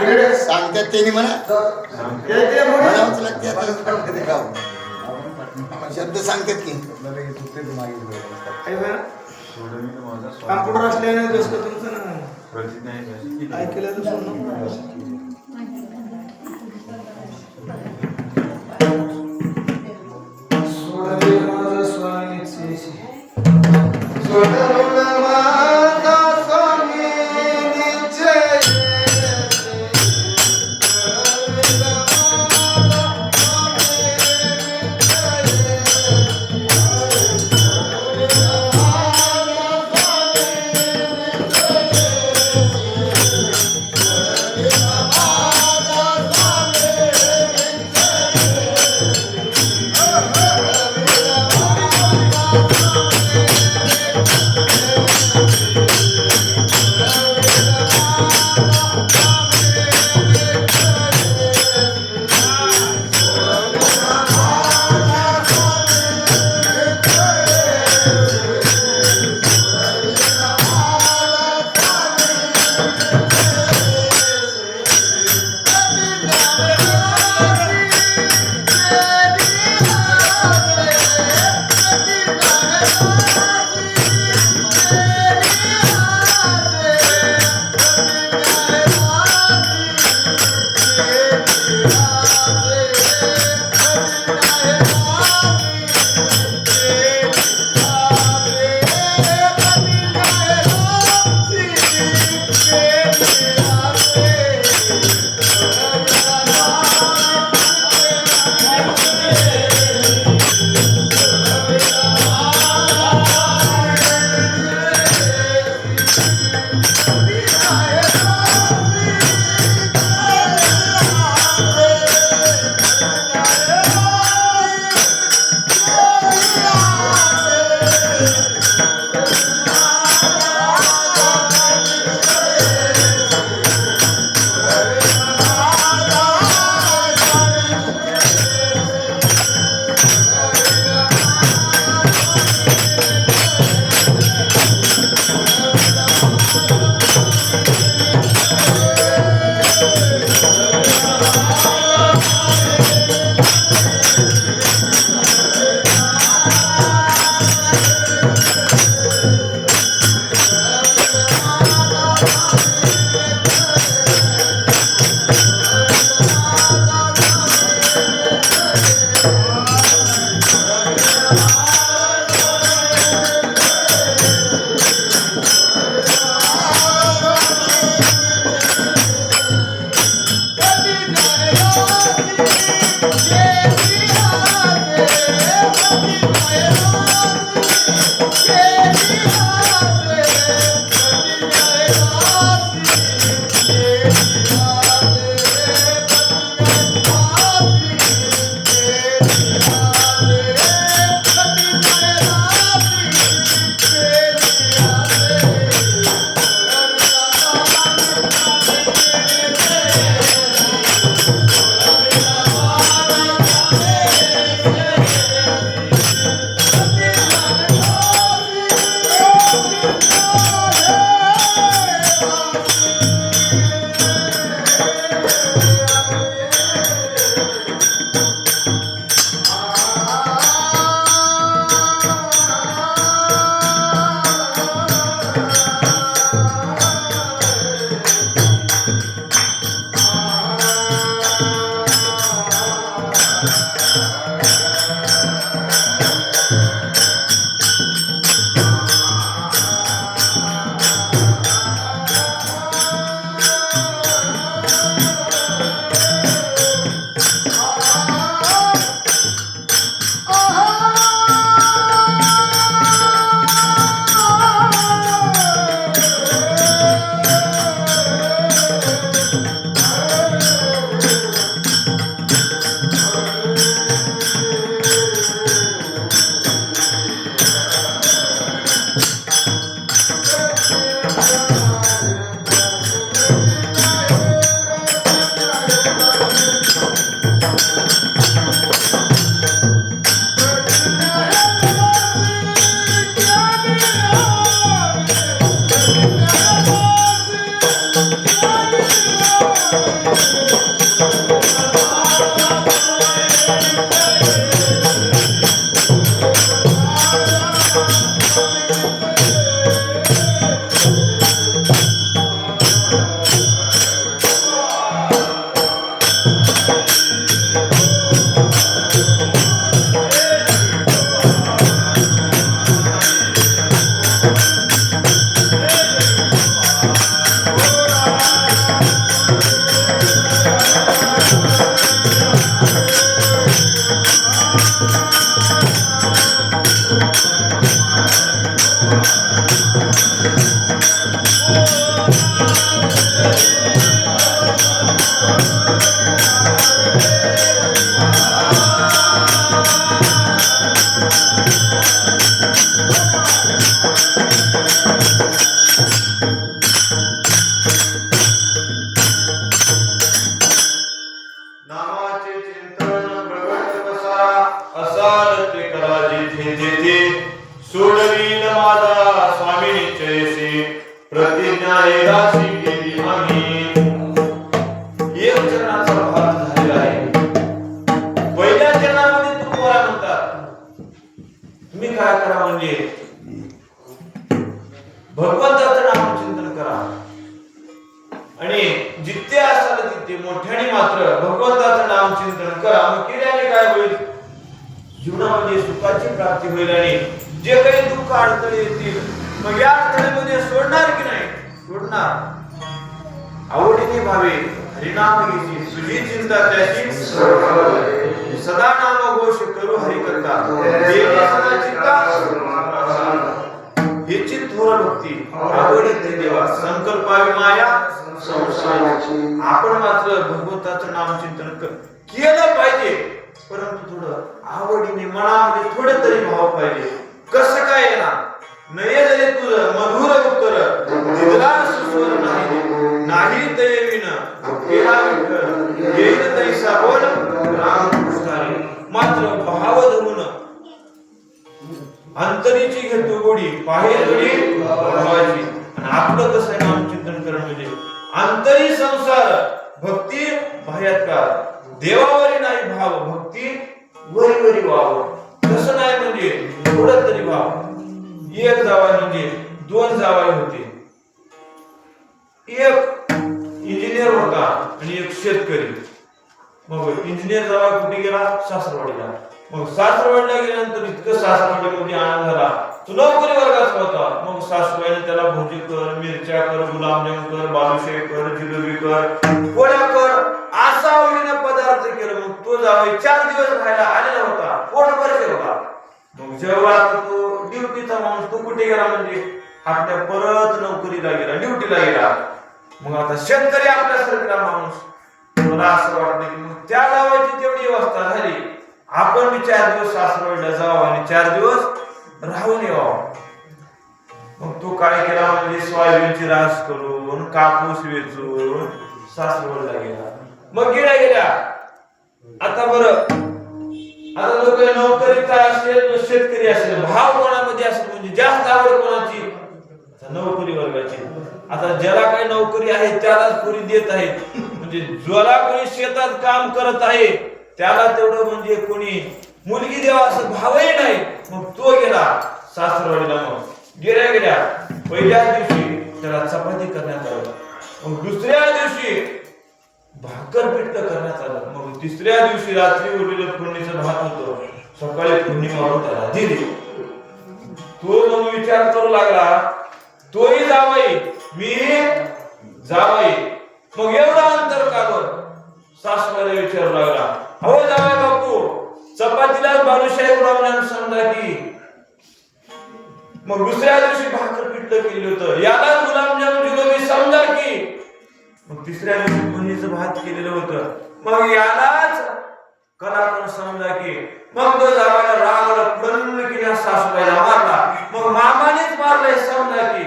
प्रकट सांगतात त्यांनी म्हणा म्हणावंच लागते शब्द सांगतात की कॉम्प्युटर असल्याने जसं तुमचं ना ऐकलं तर भगवंताचं नामचिंतन करा आणि जिथे असाल तिथे मोठ्याने मात्र भगवंताचं नाम चिंतन करा. मग केल्याने काय होईल? जीवनामध्ये सुखाची प्राप्ती होईल आणि जे काही दुःख अडथळे येतील मग या अडथळ्यामध्ये सोडणार की नाही? सोडणार. आवडीने भावे हरिनाम घेशी तुझी चिंता त्याची सदा नाम घोष करू हरिकथा देवी सदा चिंता हेची थोर भक्ती आवडते देवा संकल्पावी माया आपण मात्र भगवंताचं नाम चिंतन केलं पाहिजे, परंतु थोडं आवडीने मनामध्ये थोडं तरी भाव पाहिजे. कसं काय येणार? नये जले तुझं मधुर उत्तर दिदला सुस्वर नाही तयविन केला विठ्ठल येईल तैसा बोल रामकृष्णारी. मात्र भाव धरून अंतरीची घेतो गोडी पाहे जोडी भावाची. आणि आपलं कसं आहे नाम चिंतन करणं म्हणजे अंतरी संसार भक्ती बाह्यात का देवावरी नाही भाव भक्ती वरी वरी वाव. तसं नाही म्हणजे थोडं तरी भाव. एक जावाय म्हणजे दोन जावाय होते. एक इंजिनियर होता आणि एक शेतकरी. मग इंजिनियर जावाय कुठे गेला? सासरवाडीला. मग सासरवाडीला गेल्यानंतर इतकं सासरवाडीमध्ये आनंद झाला. तो नोकरी वर्गाचा होता. मग सासूबाईने त्याला भोजी कर, मिरच्या कर, गुलाबजाम कर, बालुशाही कर, जिलेबी कर, पोळ्या कर असा आवडीनं पदार्थ केलं. मग तो जावाई 4 दिवस राहायला आलेला होता. पोटभर जेवला. मग जेव्हा तो ड्युटीचा माणूस तो कुठे गेला म्हणजे आपल्या परत नोकरीला गेला, ड्युटीला गेला. मग आता शेतकरी आपल्यासारखा माणूस मला असं वाटलं की मग त्या जावायची तेवढी व्यवस्था झाली आपण मी 4 दिवस सासरवाडीला जावं आणि 4 दिवस राहून यावं. मग तो काय केला म्हणजे सोयाबीनची रास करून कापूस वेचून सासरवाडीला गेला. मग गेल्या आता बरं आता लोक नोकरीचा असेल शेतकरी असेल भाव कोणामध्ये असेल म्हणजे जास्त आवड कोणाची? नोकरी वर्गाची. आता ज्याला काही नोकरी आहे त्यालाच पुरी देत आहेत. म्हणजे ज्याला कोणी शेतात काम करत आहे त्याला तेवढं म्हणजे कोणी मुलगी द्यावा असं भावही नाही. मग तो गेला सासरवाडीला. मग गेल्या पहिल्या दिवशी त्याला चपाती करण्यात आलं. मग दुसऱ्या दिवशी भाकर पिठलं करण्यात आलं. मग तिसऱ्या दिवशी रात्री उरलेलं फोडणीचं भात होतं. सकाळी फोडणी मारून त्याला दिली. तो मग विचार करू लागला तोही जावाई मी जावाई. मग एवढा अंतर का बरं? सासूबाईला विचारू लागला अहो जावाई बापू चपातीला बालुशाही गुलाबजाम समजा की. मग दुसऱ्या दिवशी भाकर पिठलं केलं होतं याला गुलाबजाम जिलेबी समजा की. मग तिसऱ्या दिवशी फोडणीचं भात केलेलं होतं मग यालाच कलाकण समजा की. मग तो जावायला रागाला पडलं की या सासूबाईला मारला. मग मामानेच मारलंय समजा की.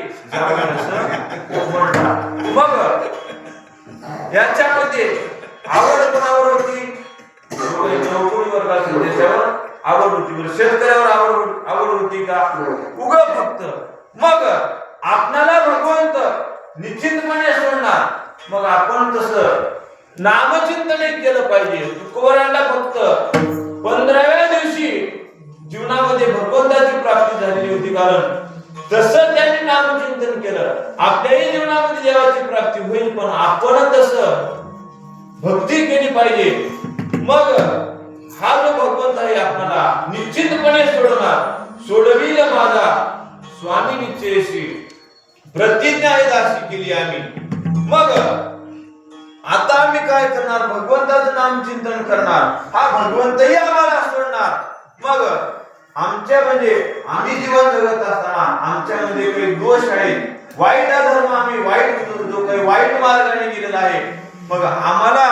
मग याच्यामध्ये आवड कोणावर होती? नोकरी वर्गाची त्याच्यावर आवड होती. शेतकऱ्यावर आवड होती का? उग फक्त. मग आपणाला भगवंत निश्चितपणे सोडणार. मग आपण तसं नामचिंतन केलं पाहिजे. तुकोबराला फक्त 15व्या दिवशी जीवनामध्ये भगवंताची प्राप्ती झालेली होती. कारण तसं त्यांनी नामचिंतन केलं. आपल्याही जीवनामध्ये देवाची प्राप्ती होईल पण आपण तसं भक्ती केली पाहिजे. मग हा जो भगवंत आहे आपल्याला निश्चितपणे सोडणार. सोडविल माझा स्वामी निश्चयशी प्रतिज्ञा दासी केली आम्ही. मग आता आम्ही काय करणार? भगवंताचं नाम चिंतन करणार. हा भगवंतही आम्हाला सोडणार. मग आमच्या म्हणजे आम्ही जीवन जगत असताना आमच्यामध्ये काही दोष आहेत, वाईट धर्म आम्ही जो काही वाईट मार्गाने गेलेला आहे, मग आम्हाला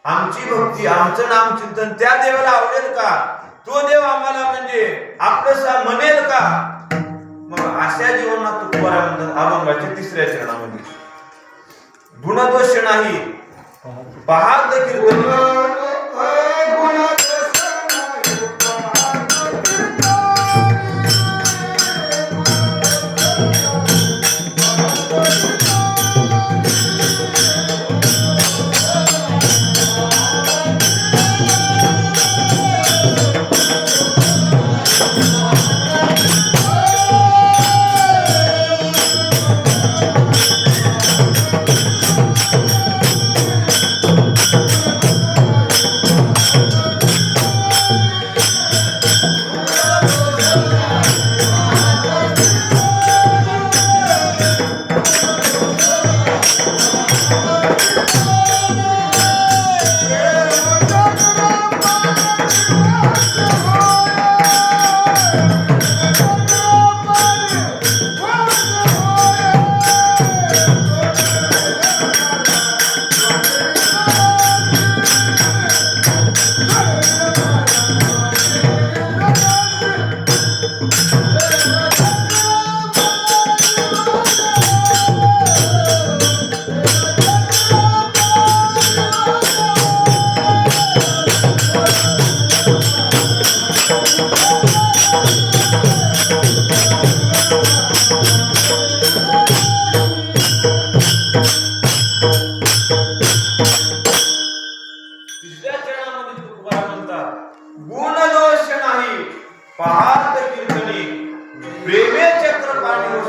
आमची भक्ती आमचं नाम चिंतन त्या देवाला आवडेल का? तो देव आम्हाला म्हणजे आपलंसा म्हणेल का? मग अशा जीवनात तुकोबारा म्हणतात अभंगाच्या 3ऱ्या चरणामध्ये गुणदोष नाही पाहत कीर्तन पाहत कीर्तनी प्रेमे चक्र पाणी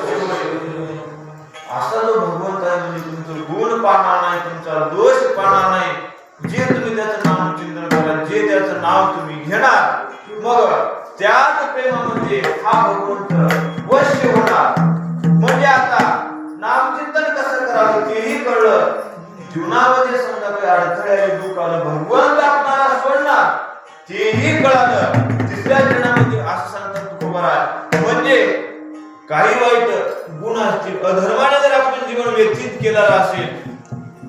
असा जो भगवंत आहे म्हणजे तुमचं गुण पाहणार नाही, तुमचा दोष पाहणार नाही. जे तुम्ही त्याचं नाम चिंतन कराल, जे त्याचं नाव तुम्ही घेणार, मग त्याच प्रेमामध्ये हा भगवंत वश्य होणार. म्हणजे आता नामचिंतन कसं करावं तेही कळलं. जीवनामध्ये समजा काही अडथळे आले, दुःख आलं, भगवंत आपल्याला सोडणार तेही कळालं. तिसऱ्या चरणामध्ये असं सांगतात तुकोबाराज, म्हणजे काही वाईट गुण असतील, अधर्माने जर आपण जीवन व्यतीत केलेलं असेल,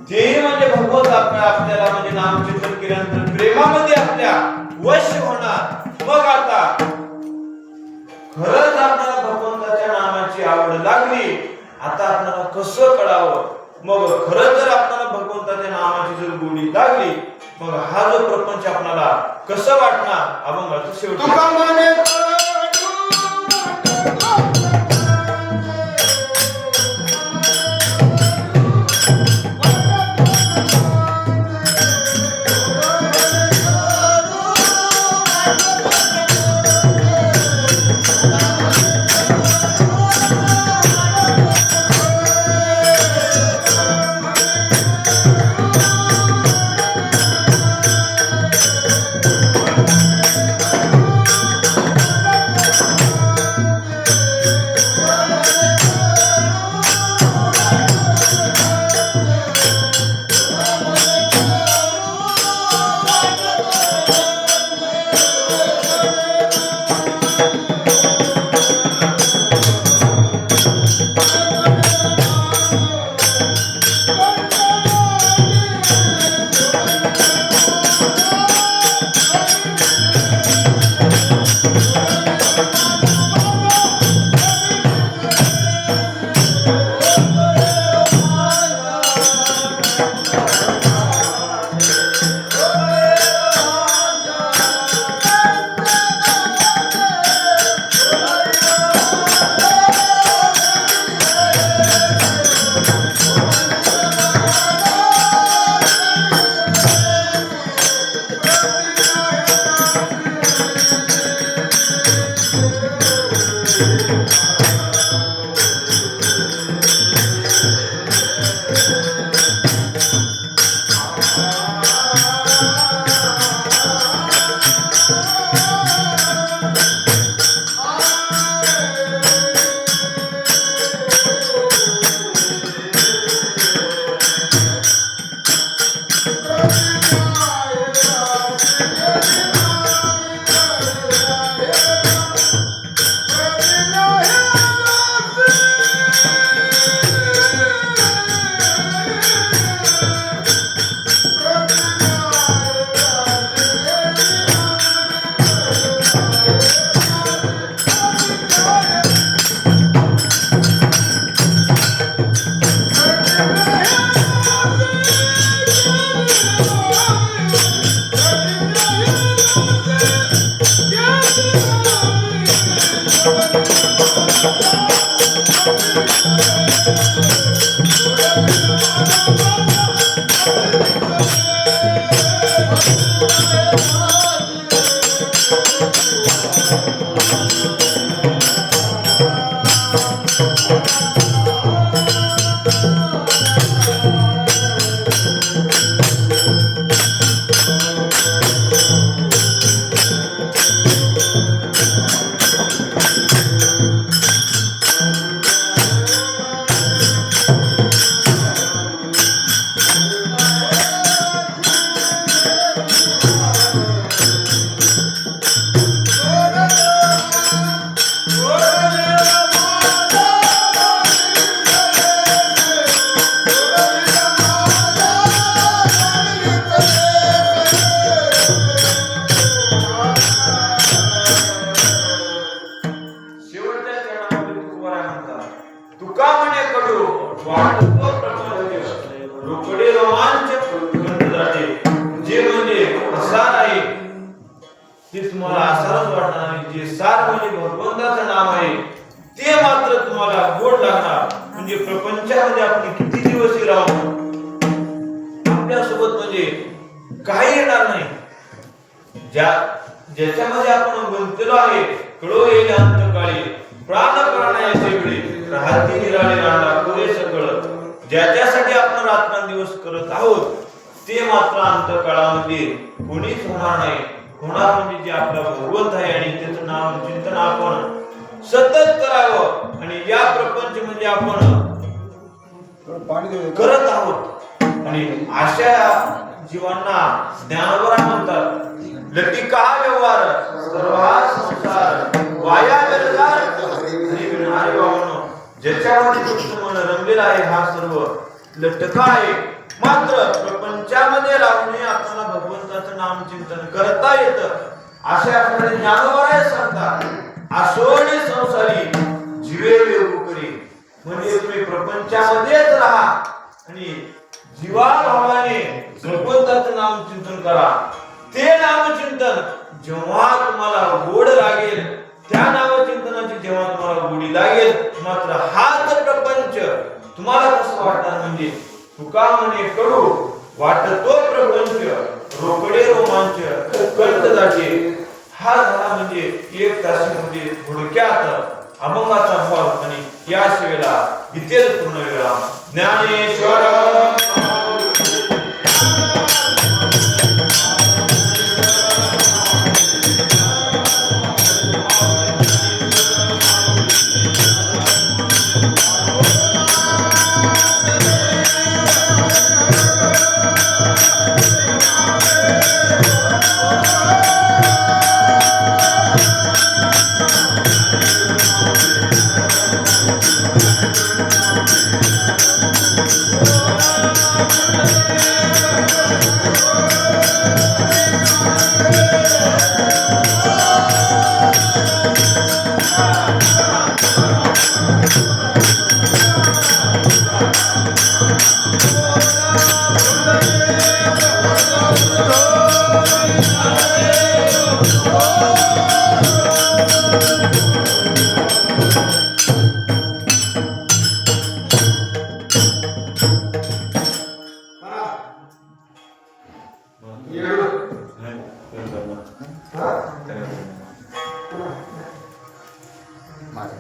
तेही म्हणजे भगवंत आपल्याला म्हणजे नामचिंतन केल्यानंतर प्रेमामध्ये आपल्या वश होणार. मग आता खरंच आपल्याला भगवंताच्या नामाची आवड लागली. आता आपल्याला कसं कळावं? मग खरंच जर आपल्याला भगवंताच्या नामाची जर गोडी लागली, मग हा जो प्रपंच आपल्याला कसं वाटणार? अभंगाचं शेवट तुका म्हणे ते तुम्हाला आसारच वाटणार नाही. जे सार म्हणजे भगवंताचं नाम आहे ते मात्र तुम्हाला गोड लागणार. म्हणजे प्रपंचामध्ये आपण किती दिवस राहू आपल्यासोबत म्हणजे काही येणार नाही. ज्याच्यामध्ये आपण गुंतलेलो आहे कळो येईल अंतकाळी प्राण प्राणायाचे वेळी राहती निराळे रांडा पुरे सकळ ज्याच्यासाठी आपण रात्रंदिवस करत आहोत ते मात्र अंतकाळामध्ये कोणीच होणार नाही. होणार म्हणजे जे आपला भगवंत आहे आणि त्याचं नाम चिंतन आपण सतत करावं आणि या प्रपंच म्हणजे आपण करत आहोत. आणि अशा जीवांना ज्ञानवरा म्हणतात. लटिका व्यवहार सर्वा संसार वाया व्यवहार अरे बाबांनो, ज्याच्यामध्ये तुमचं मन रमलेलं आहे हा सर्व लटका आहे. मात्र प्रपंचामध्ये राहून आपल्याला भगवंताचं नाम चिंतन करता येतं. अशा आपल्याला ज्ञानवराय सांगतात. आसोडी संसारी जीवे वेगू करी म्हणजे तुम्ही प्रपंचामध्येच राहा आणि जीवाभावाने भगवंताचं नाम चिंतन करा. ते नामचिंतन जेव्हा तुम्हाला गोड लागेल त्या नामचिंतनाची जेव्हा तुम्हाला गोडी लागेल मात्र हाच प्रपंच तुम्हाला कसं वाटणार म्हणजे तुका म्हणे कडू वाटतो प्रपंच रोकडे रोमांच कळत जाते. हा झाला म्हणजे एक तासामध्ये थोडक्यात अभंगाचा भाव आणि या सेवेला इथेच पूर्ण वेळा ज्ञानेश्वर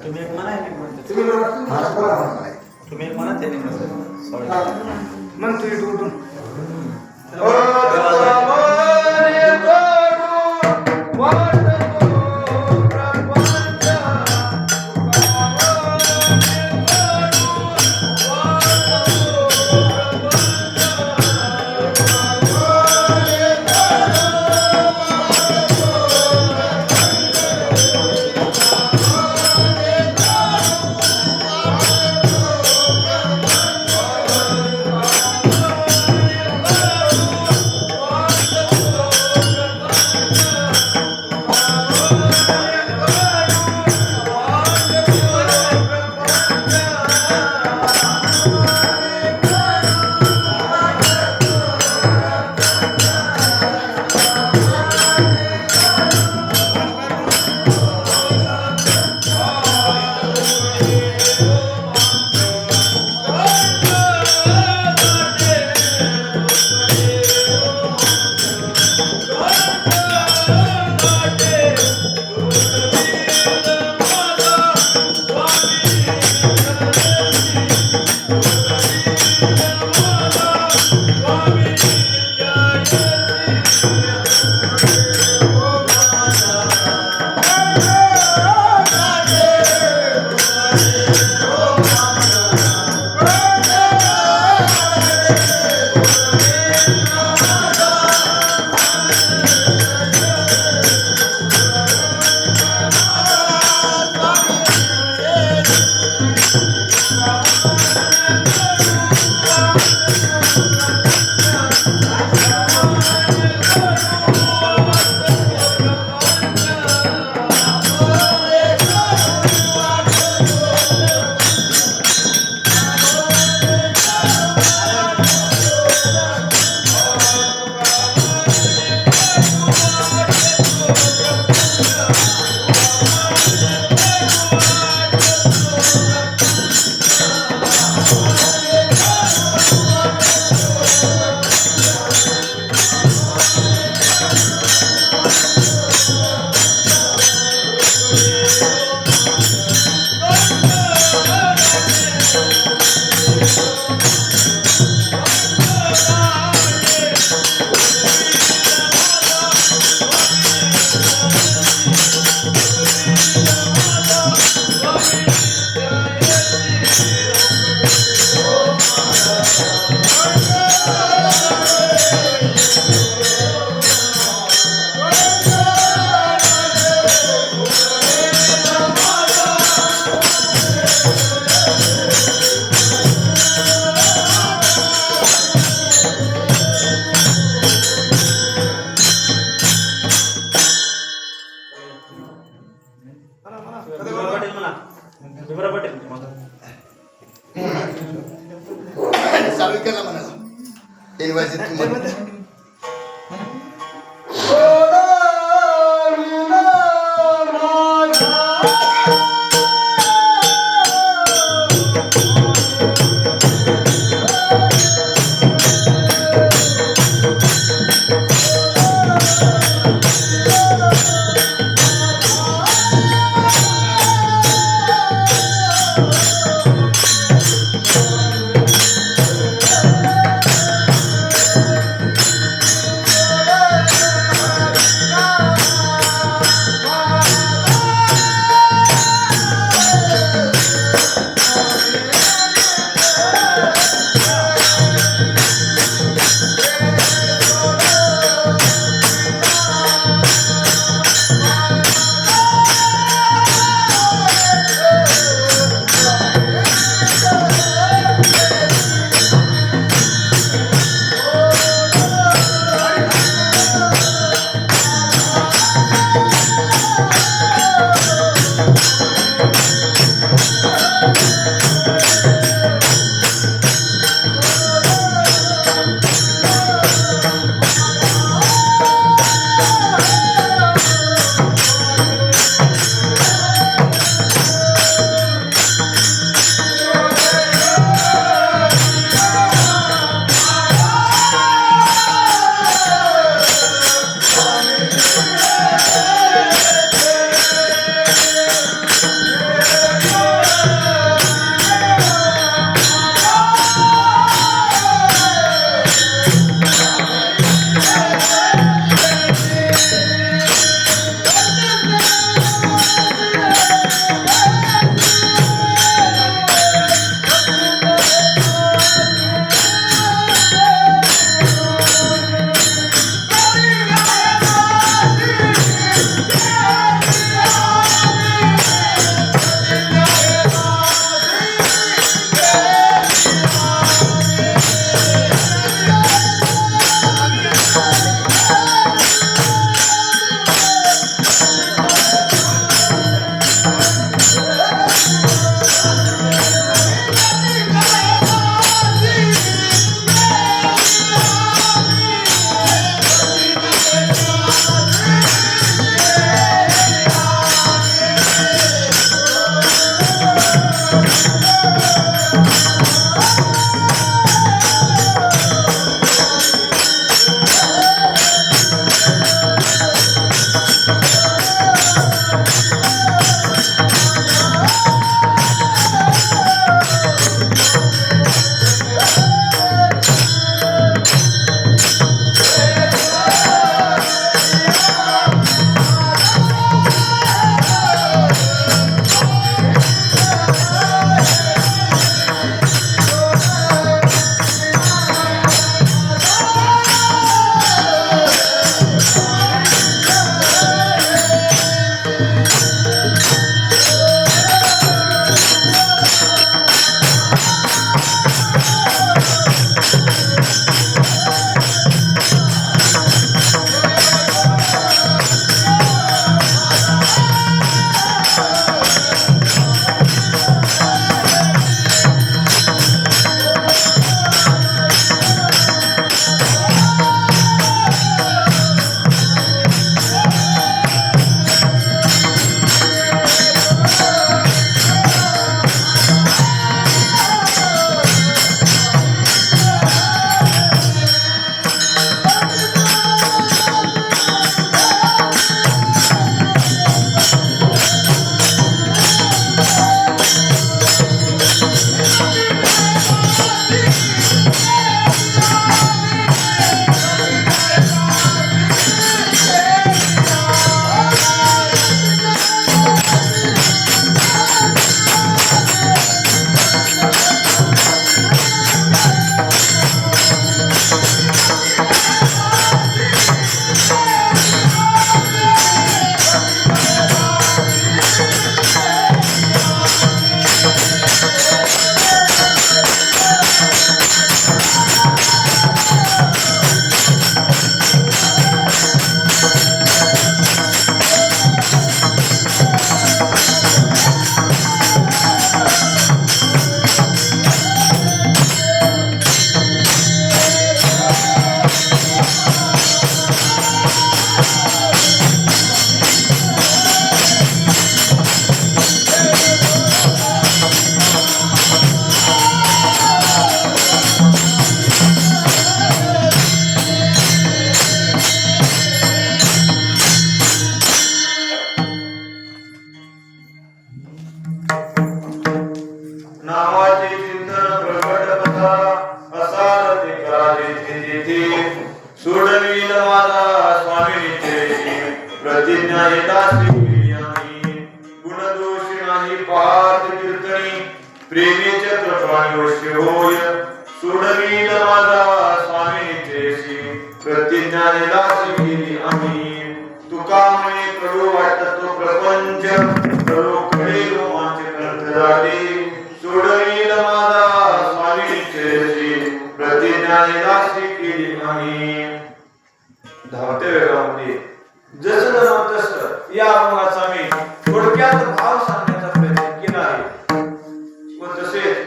तुम्ही एक म्हणा एक म्हणते तुम्ही एक म्हणा ते मग तुम्ही उठून Oh येईल माझा स्वामी निश्चयशी प्रतिज्ञा येतासी गुणदोष नाही पाहत कीर्तनी प्रेमेच्या कृपाने वश्य होय सोडवील माझा स्वामी निश्चयशी प्रतिज्ञा येतासी केली आम्ही तुका म्हणे कडू वाटत तो प्रपंच कडू कडे रोमांच कंठदाटी सोडवील माझा स्वामी निश्चयशी प्रतिज्ञा येतासी केली आम्ही. धावत्या वेगामध्ये जसं जमत तसं या अभंगाचा मी थोडक्यात भाव सांगण्याचा प्रयत्न केला आहे. व तसेच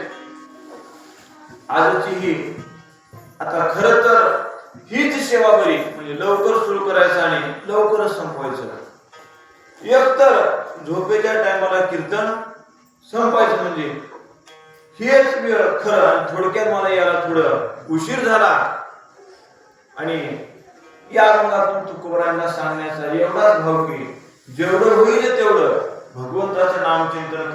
आजची ही आता खरं तर हीच सेवा बरी म्हणजे लवकर सुरू करायचं आणि लवकरच संपवायचं. एकतर झोपेच्या टायमाला कीर्तन संपायचं म्हणजे हेच वेळ खरं आणि थोडक्यात मला याला थोडं उशीर झाला आणि या अभंगातून तुकोबारांना सांगण्याचा एवढाच भाव की जेवढं होईल तेवढं भगवंताचं नामचिंतन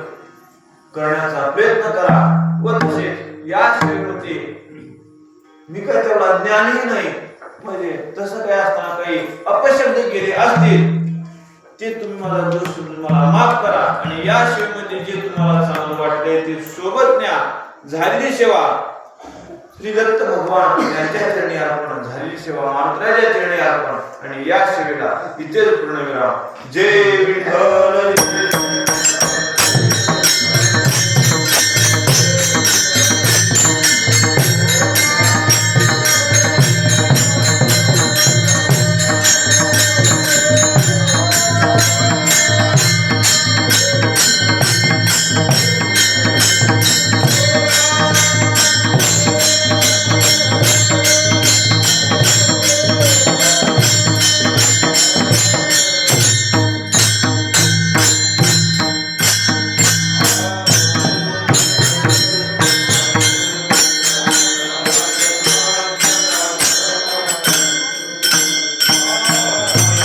करण्याचा प्रयत्न करा. व तसेच याच वेळेमध्ये मी काय तेवढा ज्ञानी नाही म्हणजे तसं काय असताना काही अपशब्द गेले असतील ते तुम्ही मला दोष समजून मला माफ करा आणि या सेवेमध्ये जे तुम्हाला चांगलं वाटतंय ते सोबत न्या. झालेली सेवा श्री दत्त भगवान यांच्या चरणी अर्पण झालेली सेवा मारुतीच्या चरणी अर्पण आणि या सेवेला इथेच पूर्णविराम. जय विठ्ठल.